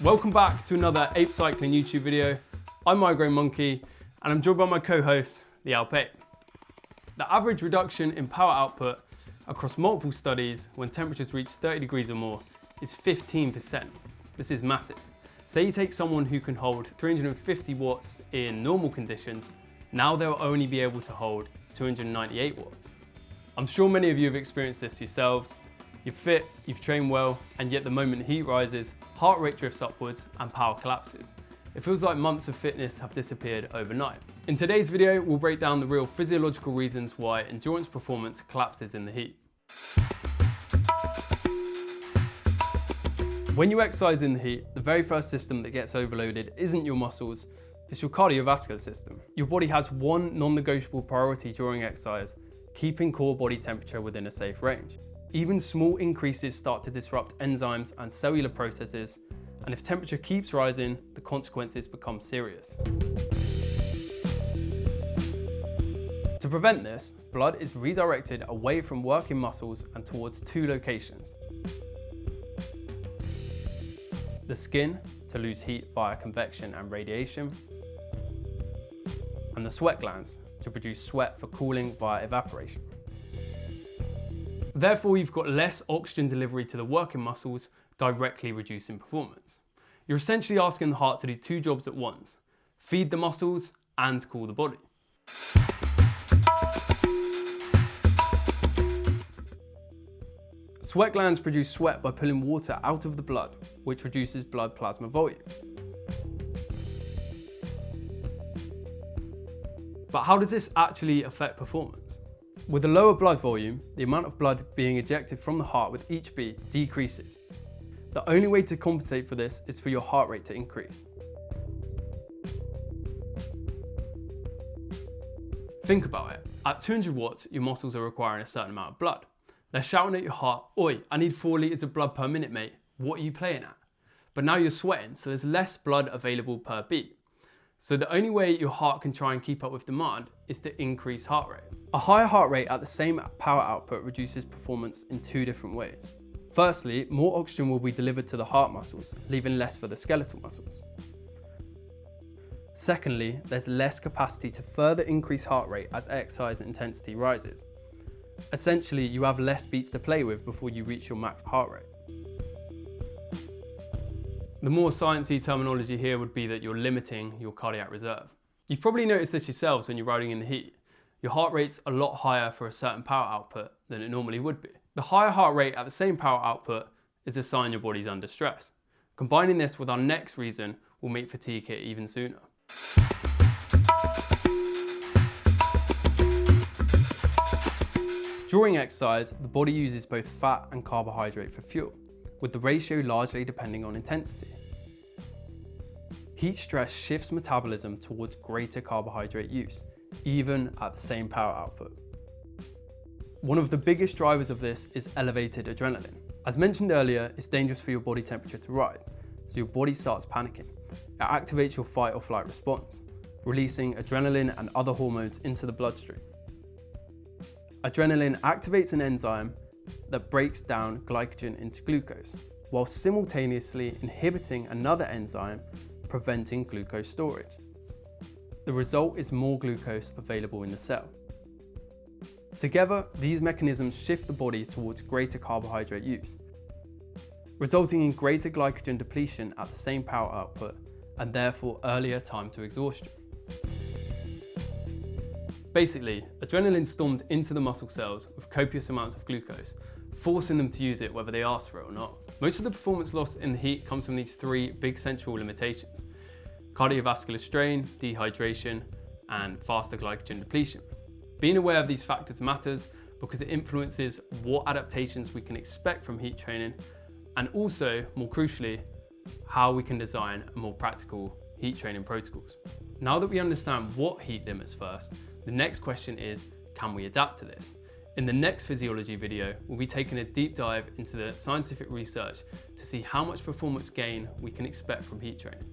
Welcome back to another ape cycling YouTube video. I'm Migraine Monkey and I'm joined by my co-host, the Alpe Ape. The average reduction in power output across multiple studies when temperatures reach 30 degrees or more is 15%. This is massive. Say you take someone who can hold 350 watts in normal conditions, now they'll only be able to hold 298 watts. I'm sure many of you have experienced this yourselves. You're fit, you've trained well, and yet the moment heat rises, heart rate drifts upwards and power collapses. It feels like months of fitness have disappeared overnight. In today's video, we'll break down the real physiological reasons why endurance performance collapses in the heat. When you exercise in the heat, the very first system that gets overloaded isn't your muscles, it's your cardiovascular system. Your body has one non-negotiable priority during exercise: keeping core body temperature within a safe range. Even small increases start to disrupt enzymes and cellular processes, and if temperature keeps rising, the consequences become serious. To prevent this, blood is redirected away from working muscles and towards two locations: the skin, to lose heat via convection and radiation, and the sweat glands, to produce sweat for cooling via evaporation. Therefore, you've got less oxygen delivery to the working muscles, directly reducing performance. You're essentially asking the heart to do two jobs at once: feed the muscles and cool the body. Sweat glands produce sweat by pulling water out of the blood, which reduces blood plasma volume. But how does this actually affect performance? With a lower blood volume, the amount of blood being ejected from the heart with each beat decreases. The only way to compensate for this is for your heart rate to increase. Think about it. At 200 watts, your muscles are requiring a certain amount of blood. They're shouting at your heart, "Oi, I need 4 litres of blood per minute, mate. What are you playing at?" But now you're sweating, so there's less blood available per beat. So the only way your heart can try and keep up with demand is to increase heart rate. A higher heart rate at the same power output reduces performance in two different ways. Firstly, more oxygen will be delivered to the heart muscles, leaving less for the skeletal muscles. Secondly, there's less capacity to further increase heart rate as exercise intensity rises. Essentially, you have less beats to play with before you reach your max heart rate. The more sciencey terminology here would be that you're limiting your cardiac reserve. You've probably noticed this yourselves when you're riding in the heat. Your heart rate's a lot higher for a certain power output than it normally would be. The higher heart rate at the same power output is a sign your body's under stress. Combining this with our next reason will make fatigue hit even sooner. During exercise, the body uses both fat and carbohydrate for fuel, with the ratio largely depending on intensity. Heat stress shifts metabolism towards greater carbohydrate use, even at the same power output. One of the biggest drivers of this is elevated adrenaline. As mentioned earlier, it's dangerous for your body temperature to rise, so your body starts panicking. It activates your fight or flight response, releasing adrenaline and other hormones into the bloodstream. Adrenaline activates an enzyme that breaks down glycogen into glucose, while simultaneously inhibiting another enzyme preventing glucose storage. The result is more glucose available in the cell. Together, these mechanisms shift the body towards greater carbohydrate use, resulting in greater glycogen depletion at the same power output and therefore earlier time to exhaustion. Basically, adrenaline stormed into the muscle cells with copious amounts of glucose, forcing them to use it whether they asked for it or not. Most of the performance loss in the heat comes from these three big central limitations: cardiovascular strain, dehydration, and faster glycogen depletion. Being aware of these factors matters because it influences what adaptations we can expect from heat training, and also, more crucially, how we can design a more practical heat training protocols. Now that we understand what heat limits first, the next question is, can we adapt to this? In the next physiology video, we'll be taking a deep dive into the scientific research to see how much performance gain we can expect from heat training.